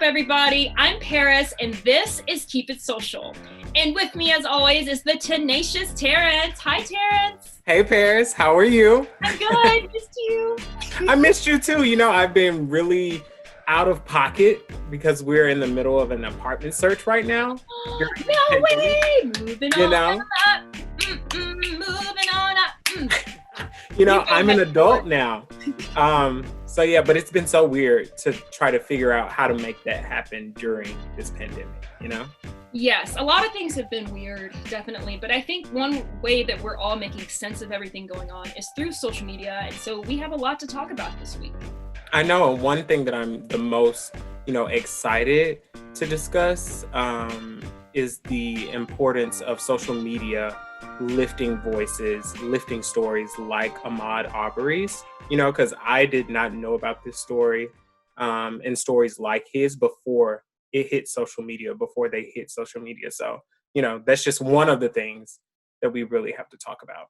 everybody? I'm Paris, and this is Keep It Social. And with me, as always, is the tenacious Terrence. Hi, Terrence. Hey, Paris. How are you? I'm good. Missed you. I missed you, too. You know, I've been really out of pocket because we're in the middle of an apartment search right now. No way! Moving you on know? up. Moving on up. You know, I'm an adult now. So yeah, but it's been so weird to try to figure out how to make that happen during this pandemic, you know? Yes, a lot of things have been weird, definitely. But I think one way that we're all making sense of everything going on is through social media. And so we have a lot to talk about this week. I know one thing that I'm the most, excited to discuss is the importance of social media lifting voices, lifting stories like Ahmaud Arbery's, because I did not know about this story and stories like his before it hit social media, before they hit social media. So, that's just one of the things that we really have to talk about.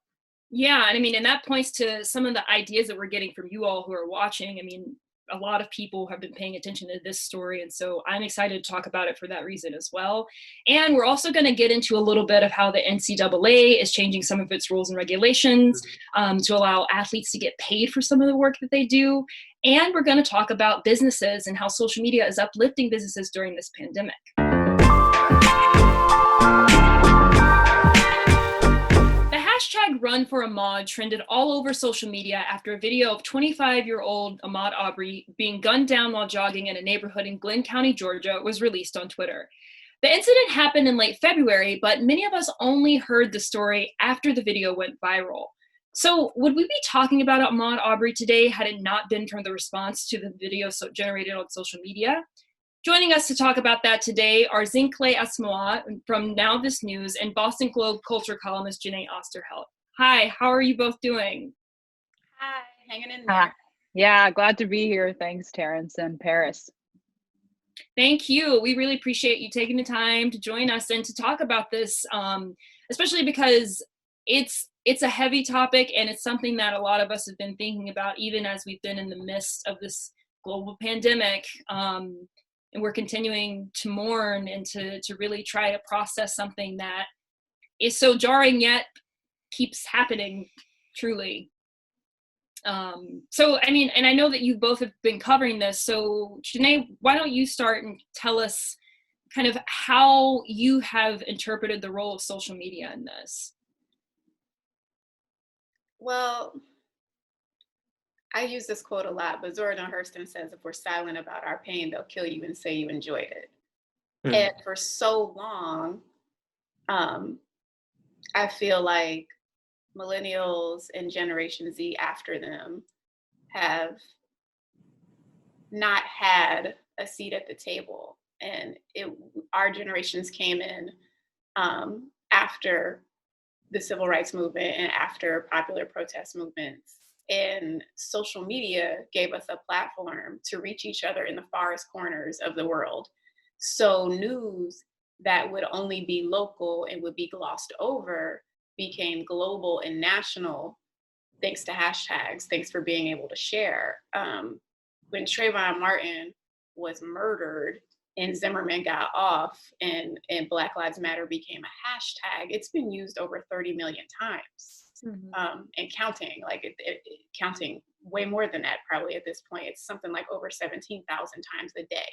Yeah, and that points to some of the ideas that we're getting from you all who are watching. A lot of people have been paying attention to this story, and so I'm excited to talk about it for that reason as well. And we're also going to get into a little bit of how the NCAA is changing some of its rules and regulations to allow athletes to get paid for some of the work that they do. And we're going to talk about businesses and how social media is uplifting businesses during this pandemic. Hashtag Run for Ahmaud trended all over social media after a video of 25-year-old Ahmaud Arbery being gunned down while jogging in a neighborhood in Glenn County, Georgia, was released on Twitter. The incident happened in late February, but many of us only heard the story after the video went viral. So would we be talking about Ahmaud Arbery today had it not been for the response to the video generated on social media? Joining us to talk about that today are Zinhle from Now This News and Boston Globe culture columnist Jeneé. Hi, how are you both doing? Hi, hanging in there. Yeah, glad to be here. Thanks, Terrence and Paris. Thank you. We really appreciate you taking the time to join us and to talk about this, especially because it's a heavy topic and it's something that a lot of us have been thinking about even as we've been in the midst of this global pandemic. And we're continuing to mourn and to really try to process something that is so jarring yet keeps happening, truly. And I know that you both have been covering this. So Jeneé, why don't you start and tell us kind of how you have interpreted the role of social media in this? Well, I use this quote a lot, but Zora Neale Hurston says, if we're silent about our pain, they'll kill you and say you enjoyed it. And for so long, I feel like millennials and Generation Z after them have not had a seat at the table. And our generations came in after the civil rights movement and after popular protest movements. And social media gave us a platform to reach each other in the farthest corners of the world. So news that would only be local and would be glossed over became global and national thanks to hashtags, thanks for being able to share. When Trayvon Martin was murdered and Zimmerman got off and Black Lives Matter became a hashtag, it's been used over 30 million times. And counting, counting way more than that probably at this point. It's something like over 17,000 times a day.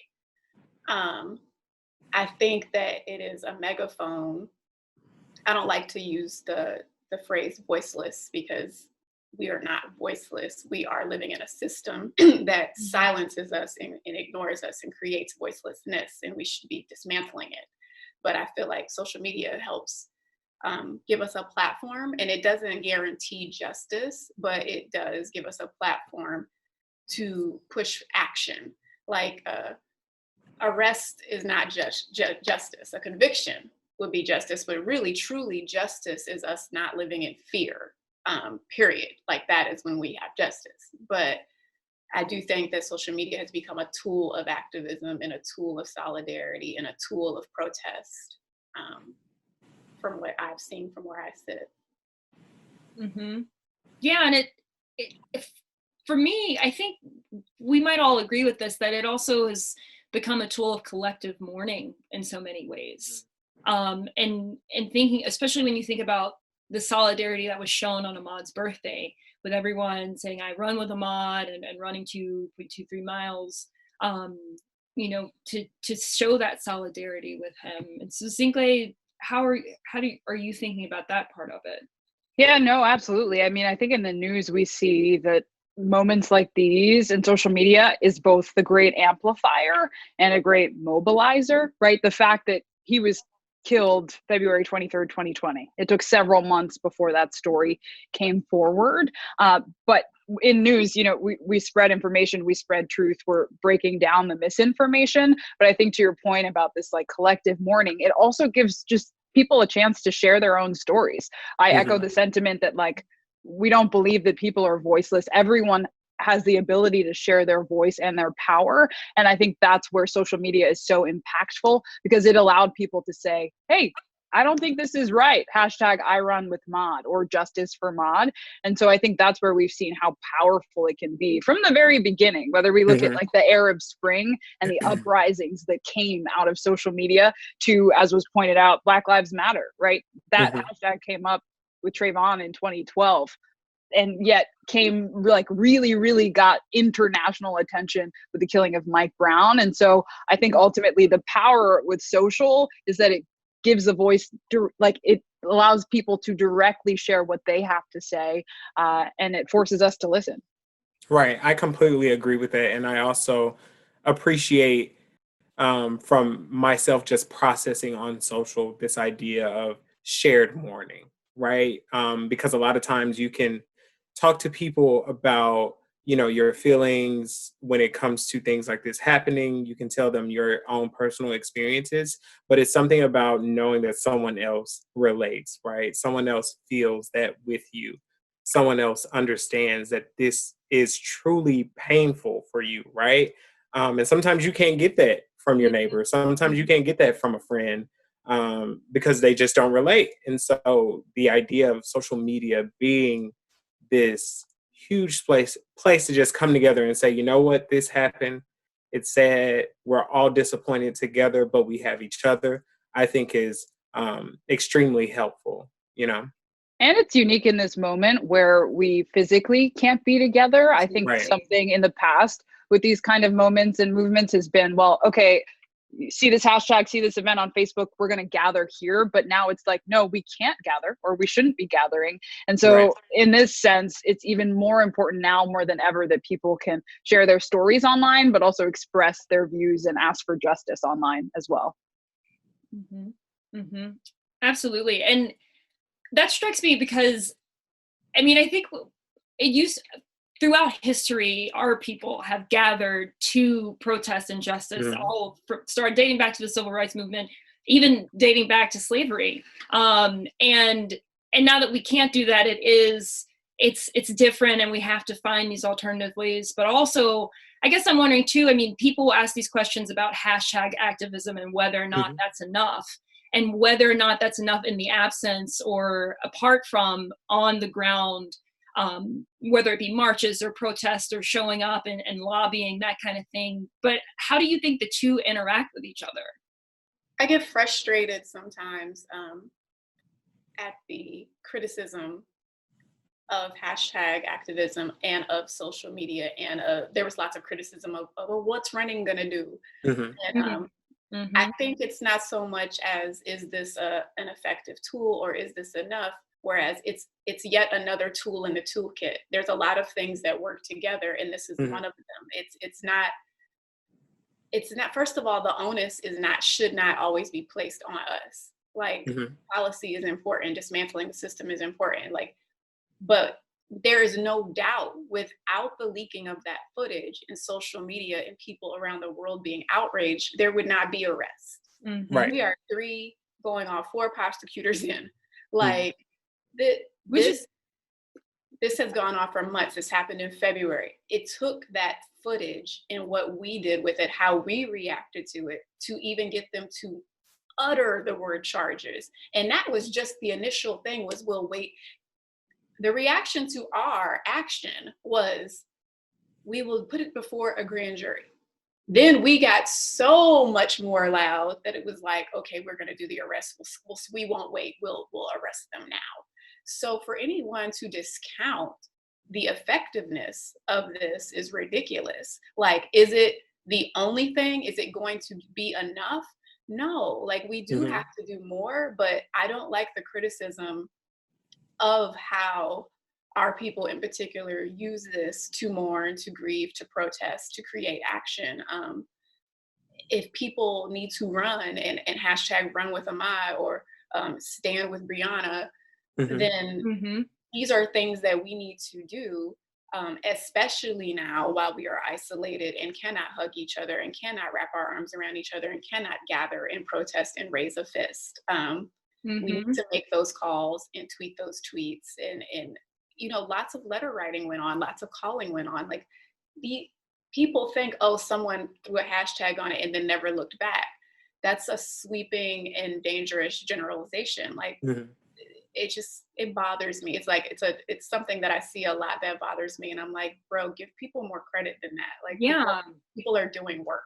I think that it is a megaphone. I don't like to use the phrase voiceless because we are not voiceless. We are living in a system that silences us and ignores us and creates voicelessness, and we should be dismantling it. But I feel like social media helps give us a platform, and it doesn't guarantee justice, but it does give us a platform to push action. Like arrest is not just justice. A conviction would be justice, but really, truly, justice is us not living in fear, period. Like that is when we have justice. But I do think that social media has become a tool of activism and a tool of solidarity and a tool of protest. From what I've seen from where I sit. Yeah, and it for me, I think we might all agree with this, that it also has become a tool of collective mourning in so many ways. And thinking, especially when you think about the solidarity that was shown on Ahmaud's birthday, with everyone saying, I run with Ahmaud, and running 2.23 miles, to show that solidarity with him. And so Zinhle, are you thinking about that part of it? Yeah, no, absolutely. I mean, I think in the news we see that moments like these in social media is both the great amplifier and a great mobilizer, right? The fact that he was killed February 23rd, 2020. It took several months before that story came forward. But in news, we spread information, we spread truth, we're breaking down the misinformation. But I think to your point about this like collective mourning, it also gives just people a chance to share their own stories. I echo the sentiment that like, we don't believe that people are voiceless. Everyone has the ability to share their voice and their power. And I think that's where social media is so impactful, because it allowed people to say, hey, I don't think this is right. Hashtag I run with Maud, or justice for Maud. And so I think that's where we've seen how powerful it can be from the very beginning, whether we look at like the Arab Spring and the uprisings that came out of social media to, as was pointed out, Black Lives Matter, right? That hashtag came up with Trayvon in 2012. And yet came like really got international attention with the killing of Mike Brown. And so I think ultimately the power with social is that it gives a voice, like it allows people to directly share what they have to say, and it forces us to listen. Right. I completely agree with that. And I also appreciate from myself just processing on social this idea of shared mourning, right? Because a lot of times you can talk to people about your feelings when it comes to things like this happening. You can tell them your own personal experiences, but it's something about knowing that someone else relates, right? Someone else feels that with you. Someone else understands that this is truly painful for you, right? And sometimes you can't get that from your neighbor. Sometimes you can't get that from a friend, because they just don't relate. And so the idea of social media being this huge place to just come together and say, you know what, this happened. It's sad. We're all disappointed together, but we have each other, I think is extremely helpful, And it's unique in this moment where we physically can't be together. I think something in the past with these kind of moments and movements has been, well, okay, see this hashtag, see this event on Facebook, we're going to gather here. But now it's like, no, we can't gather, or we shouldn't be gathering. And so in this sense, it's even more important now more than ever that people can share their stories online, but also express their views and ask for justice online as well. Absolutely. And that strikes me because, I mean, I think throughout history, our people have gathered to protest injustice, start dating back to the civil rights movement, even dating back to slavery. And now that we can't do that, it's different, and we have to find these alternative ways. But also, I guess I'm wondering too, I mean, people ask these questions about hashtag activism and whether or not that's enough, and whether or not that's enough in the absence or apart from on the ground, whether it be marches or protests or showing up and lobbying, that kind of thing. But how do you think the two interact with each other? I get frustrated sometimes at the criticism of hashtag activism and of social media. And there was lots of criticism of well, what's running gonna do? And I think it's not so much as, is this an effective tool, or is this enough? Whereas it's yet another tool in the toolkit. There's a lot of things that work together, and this is one of them. It's not. First of all, the onus should not always be placed on us. Like policy is important, dismantling the system is important. But there is no doubt, without the leaking of that footage in social media and people around the world being outraged, there would not be arrests. We are 3 going on 4 prosecutors in. This has gone on for months. This happened in February. It took that footage and what we did with it, how we reacted to it, to even get them to utter the word charges. And that was just the initial thing, was we'll wait. The reaction to our action was, we will put it before a grand jury. Then we got so much more loud that it was like, okay, we're going to do the arrest. We won't wait. We'll arrest them now. So for anyone to discount the effectiveness of this is ridiculous. Like, is it the only thing? Is it going to be enough? No, like we do have to do more, but I don't like the criticism of how our people in particular use this to mourn, to grieve, to protest, to create action. If people need to run and hashtag run with Ahmaud or stand with Brianna, then these are things that we need to do, especially now while we are isolated and cannot hug each other and cannot wrap our arms around each other and cannot gather and protest and raise a fist. We need to make those calls and tweet those tweets, and you know, lots of letter writing went on, lots of calling went on. Like, the people think, oh, someone threw a hashtag on it and then never looked back. That's a sweeping and dangerous generalization. Like, it bothers me. It's like it's something that I see a lot that bothers me, and I'm like, bro, give people more credit than that. Like, people are doing work.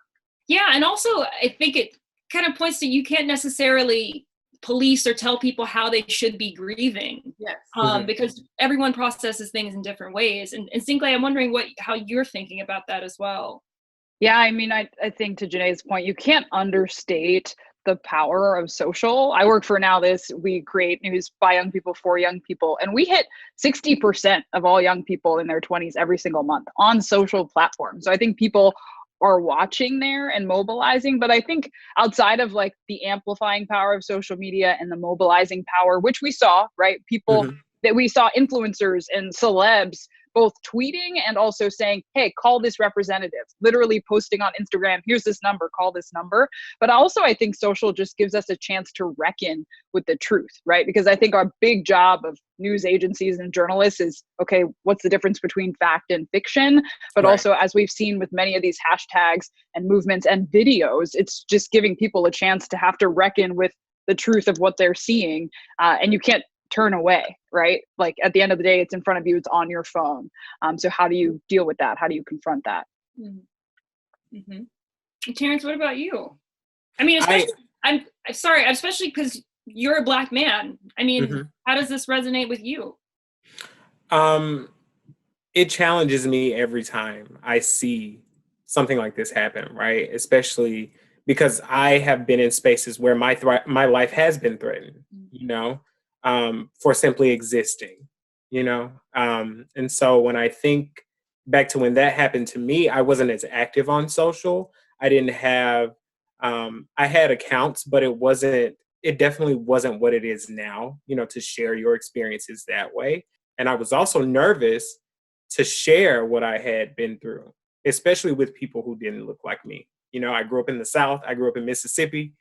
Yeah, and also I think it kind of points to, you can't necessarily police or tell people how they should be grieving. Yes. Because everyone processes things in different ways. And Zinhle, I'm wondering how you're thinking about that as well. Yeah, I mean, I think to Jeneé's point, you can't understate the power of social. I work for Now This. We create news by young people for young people, and we hit 60% of all young people in their 20s every single month on social platforms. So I think people are watching there and mobilizing, but I think outside of like the amplifying power of social media and the mobilizing power, which we saw, right? People that we saw, influencers and celebs both tweeting and also saying, hey, call this representative, literally posting on Instagram, here's this number, call this number. But also I think social just gives us a chance to reckon with the truth, right? Because I think our big job of news agencies and journalists is, okay, what's the difference between fact and fiction? But also, as we've seen with many of these hashtags and movements and videos, it's just giving people a chance to have to reckon with the truth of what they're seeing. And you can't turn away, right? Like, at the end of the day, it's in front of you, it's on your phone. So how do you deal with that? How do you confront that? Terrence, what about you? I mean, especially, I'm sorry, especially because you're a Black man. I mean, how does this resonate with you? It challenges me every time I see something like this happen, right? Especially because I have been in spaces where my life has been threatened, you know, for simply existing, you know? And so when I think back to when that happened to me, I wasn't as active on social. I didn't have, I had accounts, but it definitely wasn't what it is now, you know, to share your experiences that way. And I was also nervous to share what I had been through, especially with people who didn't look like me. You know, I grew up in the South. I grew up in Mississippi.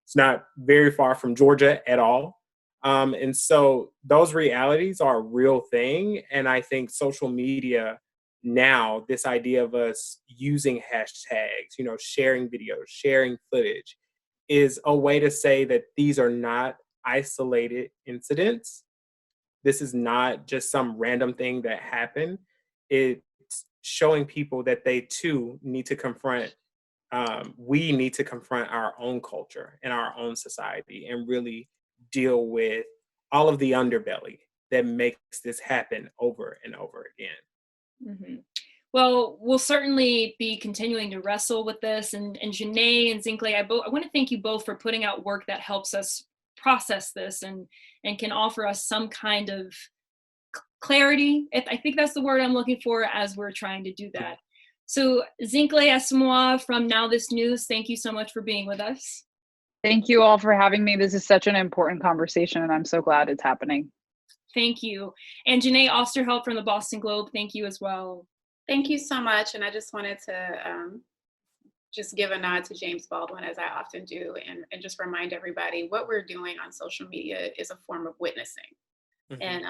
It's not very far from Georgia at all. And so those realities are a real thing. And I think social media now, this idea of us using hashtags, you know, sharing videos, sharing footage, is a way to say that these are not isolated incidents. This is not just some random thing that happened. It's showing people that they too need to confront, we need to confront our own culture and our own society and really deal with all of the underbelly that makes this happen over and over again. Well, we'll certainly be continuing to wrestle with this. And Jeneé and Zinhle, I want to thank you both for putting out work that helps us process this and can offer us some kind of clarity. I think that's the word I'm looking for as we're trying to do that. So Zinhle Ahmaud from Now This News, thank you so much for being with us. Thank you all for having me. This is such an important conversation, and I'm so glad it's happening. Thank you. And Jeneé Osterhout from the Boston Globe, thank you as well. Thank you so much. And I just wanted to just give a nod to James Baldwin, as I often do, and just remind everybody what we're doing on social media is a form of witnessing. And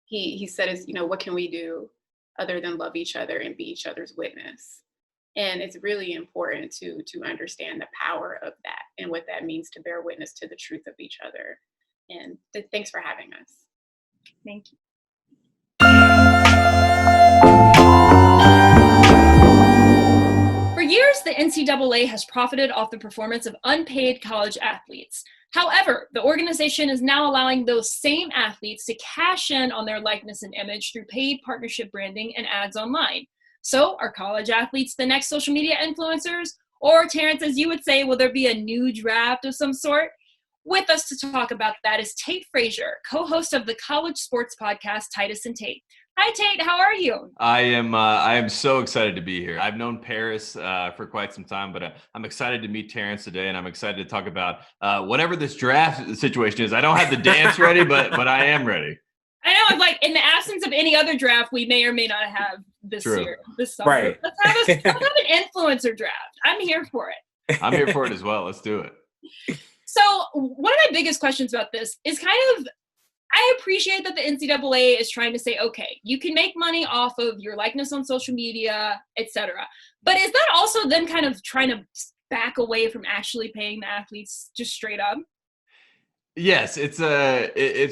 he said, is, you know, what can we do other than love each other and be each other's witness? And it's really important to understand the power of that and what that means to bear witness to the truth of each other. And thanks for having us. Thank you. For years, years, the NCAA has profited off the performance of unpaid college athletes. However, the organization is now allowing those same athletes to cash in on their likeness and image through paid partnership branding and ads online. So, are college athletes the next social media influencers? Or, Terrence, as you would say, will there be a new draft of some sort? With us to talk about that is Tate Frazier, co-host of the college sports podcast Titus and Tate. Hi, Tate. How are you? I am so excited to be here. I've known Paris for quite some time, but I'm excited to meet Terrence today, and I'm excited to talk about whatever this draft situation is. I don't have the dance ready, but I am ready. I know, like in the absence of any other draft, we may or may not have this year, this summer. Right. Let's have an influencer draft. I'm here for it. I'm here for it as well. Let's do it. So one of my biggest questions about this is I appreciate that the NCAA is trying to say, okay, you can make money off of your likeness on social media, etc. But is that also them kind of trying to back away from actually paying the athletes just straight up? Yes, it's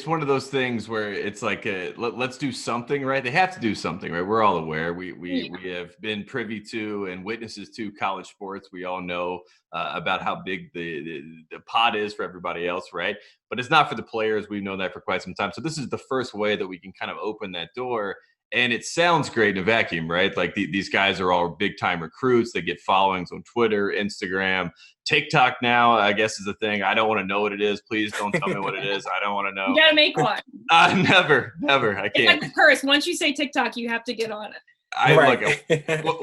one of those things where it's like let's do something, right? They have to do something, right? We're all aware. We have been privy to and witnesses to college sports. We all know about how big the pot is for everybody else, right? But it's not for the players. We've known that for quite some time. So this is the first way that we can kind of open that door. And it sounds great in a vacuum, right? Like these guys are all big time recruits. They get followings on Twitter, Instagram, TikTok now, I guess is the thing. I don't want to know what it is. Please don't tell me what it is. I don't want to know. You got to make one. Never. I can't. It's like the curse. Once you say TikTok, you have to get on it.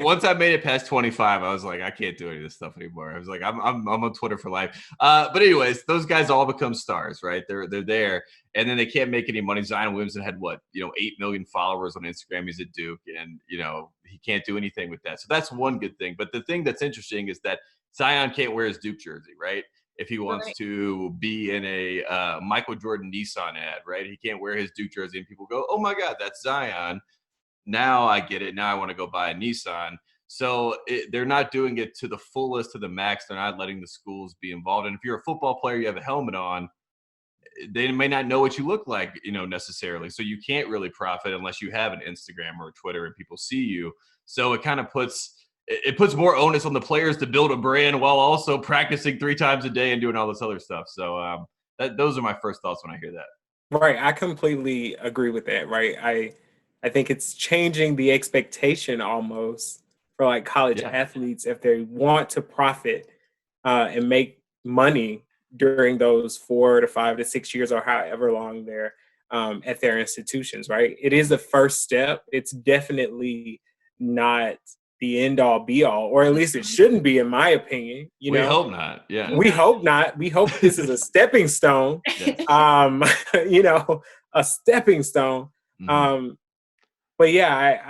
Once I made it past 25, I was like, I can't do any of this stuff anymore. I was like, I'm on Twitter for life. But anyways, those guys all become stars, right? They're there, and then they can't make any money. Zion Williamson had 8 million followers on Instagram. He's at Duke, and he can't do anything with that. So that's one good thing. But the thing that's interesting is that Zion can't wear his Duke jersey, right? If he wants to be in a Michael Jordan Nissan ad, right? He can't wear his Duke jersey, and people go, "Oh my God, that's Zion." Now I get it. Now I want to go buy a Nissan. So they're not doing it to the fullest, to the max. They're not letting the schools be involved. And if you're a football player, you have a helmet on, they may not know what you look like, necessarily. So you can't really profit unless you have an Instagram or a Twitter and people see you. So it kind of puts more onus on the players to build a brand while also practicing 3 times a day and doing all this other stuff. So those are my first thoughts when I hear that. Right. I completely agree with that. Right. I think it's changing the expectation almost for like college athletes if they want to profit and make money during those 4 to 5 to 6 years or however long they're at their institutions, right? It is the first step. It's definitely not the end all be all, or at least it shouldn't be, in my opinion. We hope not. Yeah. We hope not. We hope this is a stepping stone. A stepping stone. Mm-hmm. But yeah,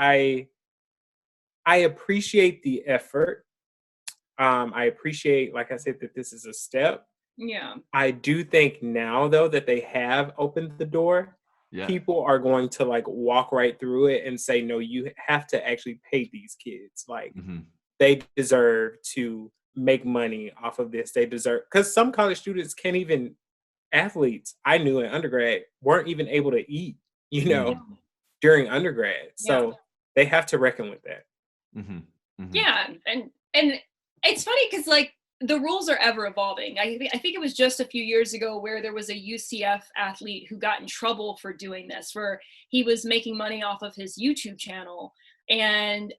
I appreciate the effort. I appreciate, like I said, that this is a step. Yeah. I do think now, though, that they have opened the door, people are going to like walk right through it and say, no, you have to actually pay these kids. Like they deserve to make money off of this. They deserve, because some college students can't even, athletes I knew in undergrad weren't even able to eat, during undergrad. So they have to reckon with that. Yeah. And it's funny because like the rules are ever evolving. I think it was just a few years ago where there was a UCF athlete who got in trouble for doing this, where he was making money off of his YouTube channel. And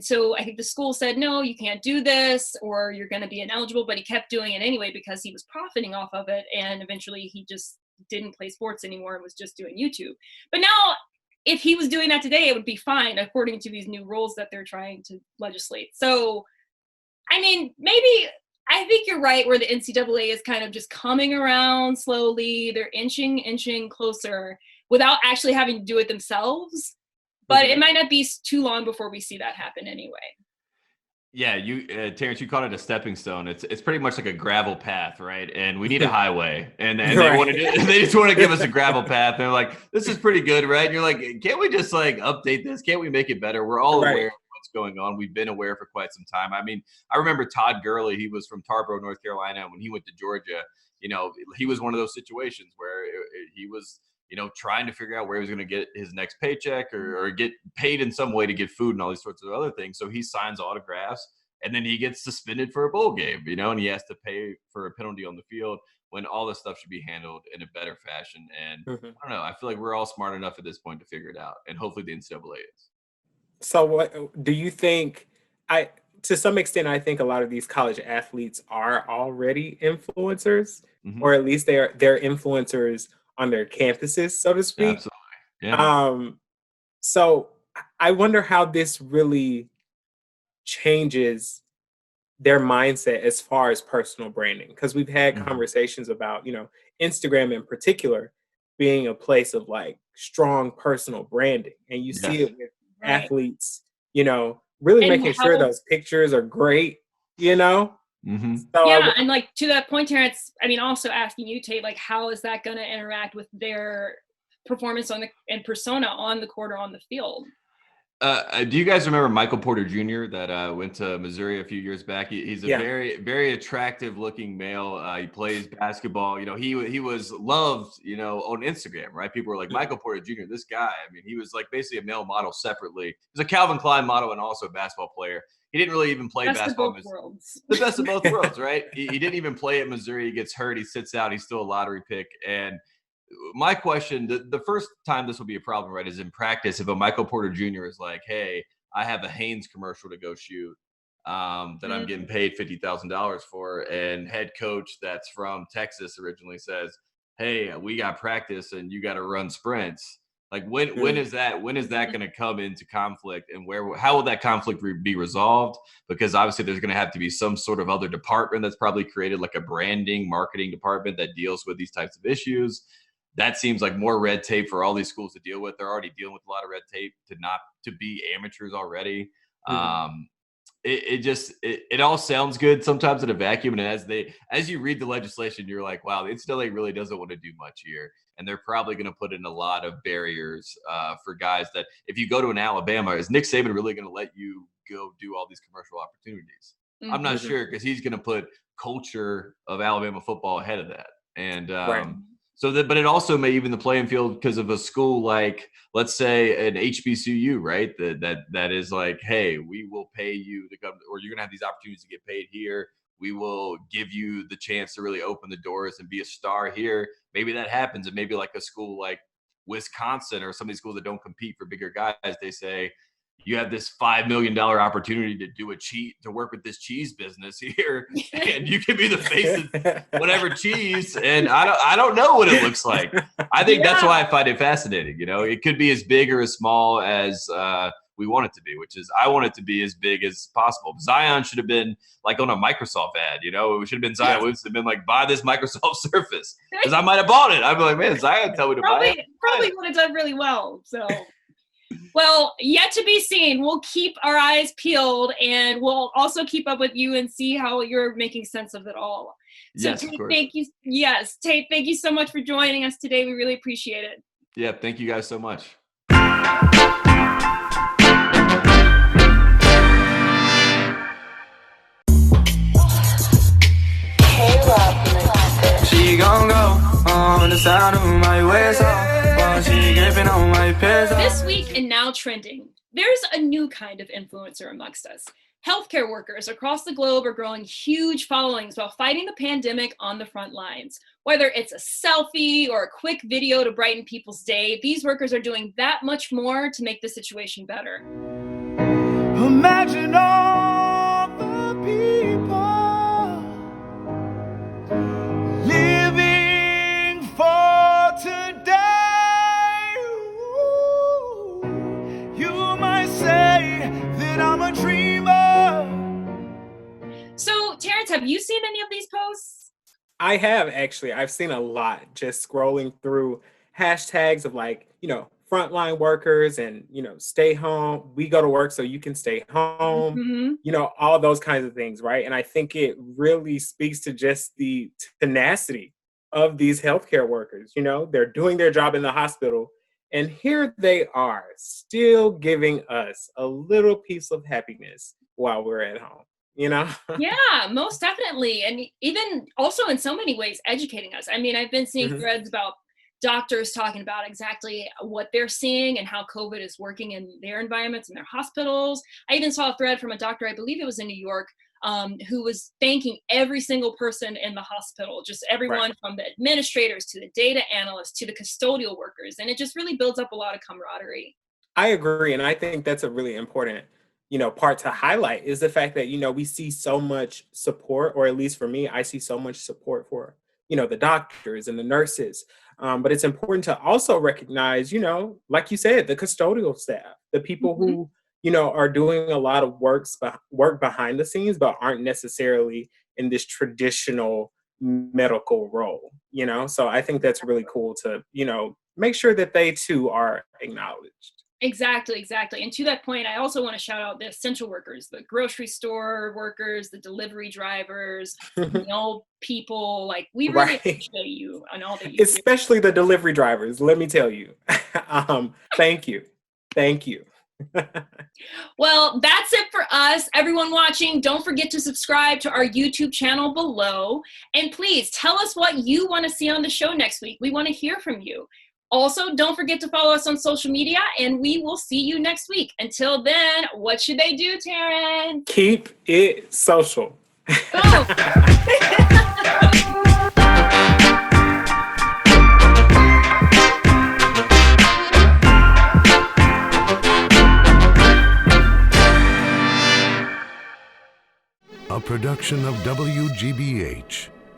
so I think the school said, no, you can't do this, or you're going to be ineligible, but he kept doing it anyway because he was profiting off of it. And eventually he just didn't play sports anymore and was just doing YouTube. But now, if he was doing that today, it would be fine according to these new rules that they're trying to legislate. So, I mean, I think you're right where the NCAA is kind of just coming around slowly. They're inching closer without actually having to do it themselves. But it might not be too long before we see that happen anyway. Yeah, Terrence, you called it a stepping stone. It's pretty much like a gravel path, right? And we need a highway, and they just want to give us a gravel path. They're like, this is pretty good, right? And you're like, can't we just like update this? Can't we make it better? We're all aware of what's going on. We've been aware for quite some time. I mean, I remember Todd Gurley. He was from Tarboro, North Carolina. When he went to Georgia, he was one of those situations where he was, trying to figure out where he was going to get his next paycheck or get paid in some way to get food and all these sorts of other things. So he signs autographs and then he gets suspended for a bowl game, you know, and he has to pay for a penalty on the field when all this stuff should be handled in a better fashion. And I don't know, I feel like we're all smart enough at this point to figure it out, and hopefully the NCAA is. So what do you think? To some extent, I think a lot of these college athletes are already influencers, or at least they're influencers on their campuses, so to speak. Absolutely. Yeah. So I wonder how this really changes their mindset as far as personal branding, because we've had conversations about, you know, Instagram in particular being a place of like strong personal branding, and you see it with athletes, you know, really making sure those pictures are great, you know? So and like to that point, Terrence, I mean, also asking you, Tate, like, how is that going to interact with their performance and persona on the court or on the field? Do you guys remember Michael Porter Jr. that went to Missouri a few years back? He's a very, very attractive looking male. He plays basketball. You know, he was loved, you know, on Instagram, right? People were like, Michael Porter Jr., this guy. I mean, he was like basically a male model separately. He was a Calvin Klein model and also a basketball player. He didn't really even play basketball. The best of both worlds, right? He didn't even play at Missouri. He gets hurt. He sits out. He's still a lottery pick. And my question, the first time this will be a problem, right, is in practice. If a Michael Porter Jr. is like, hey, I have a Hanes commercial to go shoot that I'm getting paid $50,000 for, and head coach that's from Texas originally says, hey, we got practice and you got to run sprints. Like when is that going to come into conflict, and how will that conflict be resolved? Because obviously there's going to have to be some sort of other department that's probably created, like a branding, marketing department that deals with these types of issues. That seems like more red tape for all these schools to deal with. They're already dealing with a lot of red tape to be amateurs already. It all sounds good sometimes in a vacuum. And as you read the legislation, you're like, wow, the NCAA really doesn't want to do much here. And they're probably going to put in a lot of barriers for guys that, if you go to an Alabama, is Nick Saban really going to let you go do all these commercial opportunities? I'm not sure, because he's going to put culture of Alabama football ahead of that. And but it also may even the playing field, because of a school like, let's say, an HBCU, right? That is like, hey, we will pay you to come, or you're gonna have these opportunities to get paid here. We will give you the chance to really open the doors and be a star here. Maybe that happens, and maybe like a school like Wisconsin or some of these schools that don't compete for bigger guys, they say, you have this $5 million opportunity to work with this cheese business here, and you can be the face of whatever cheese. And I don't know what it looks like. I think that's why I find it fascinating. You know, it could be as big or as small as we want it to be, which is, I want it to be as big as possible. Zion should have been like on a Microsoft ad, you know, it should have been Zion. It should have been like, buy this Microsoft Surface, because I might have bought it. I'd be like, man, Zion tell me to buy it. Probably would have done really well. So. Well, yet to be seen. We'll keep our eyes peeled, and we'll also keep up with you and see how you're making sense of it all. So yes, Tate, thank you. Yes, Tate, thank you so much for joining us today. We really appreciate it. Yeah, thank you guys so much. She gon' go on the sound of my whistle. This week in Now Trending, there's a new kind of influencer amongst us. Healthcare workers across the globe are growing huge followings while fighting the pandemic on the front lines. Whether it's a selfie or a quick video to brighten people's day, these workers are doing that much more to make the situation better. Imagine all the people living for today. You might say that I'm a dreamer. So, Terrence, have you seen any of these posts? I have, actually. I've seen a lot, just scrolling through hashtags of, like, you know, frontline workers and, you know, stay home. We go to work so you can stay home, you know, all those kinds of things, right? And I think it really speaks to just the tenacity of these healthcare workers. You know, they're doing their job in the hospital, and here they are, still giving us a little piece of happiness while we're at home. You know? Yeah, most definitely. And even also in so many ways educating us. I mean, I've been seeing threads about doctors talking about exactly what they're seeing and how COVID is working in their environments and their hospitals. I even saw a thread from a doctor, I believe it was in New York, who was thanking every single person in the hospital, just everyone from the administrators to the data analysts to the custodial workers. And it just really builds up a lot of camaraderie. I agree. And I think that's a really important, part to highlight is the fact that, we see so much support, or at least for me, I see so much support for, the doctors and the nurses. But it's important to also recognize, like you said, the custodial staff, the people who, are doing a lot of work behind the scenes, but aren't necessarily in this traditional medical role, So I think that's really cool to, make sure that they too are acknowledged. Exactly. And to that point, I also want to shout out the essential workers, the grocery store workers, the delivery drivers, people. Like, we really appreciate you and all that you do. Especially the delivery drivers, let me tell you. Thank you. Well, that's it for us. Everyone watching, don't forget to subscribe to our YouTube channel below. And please tell us what you want to see on the show next week. We want to hear from you. Also, don't forget to follow us on social media, and we will see you next week. Until then, what should they do, Terrence? Keep it social. Go! A production of WGBH.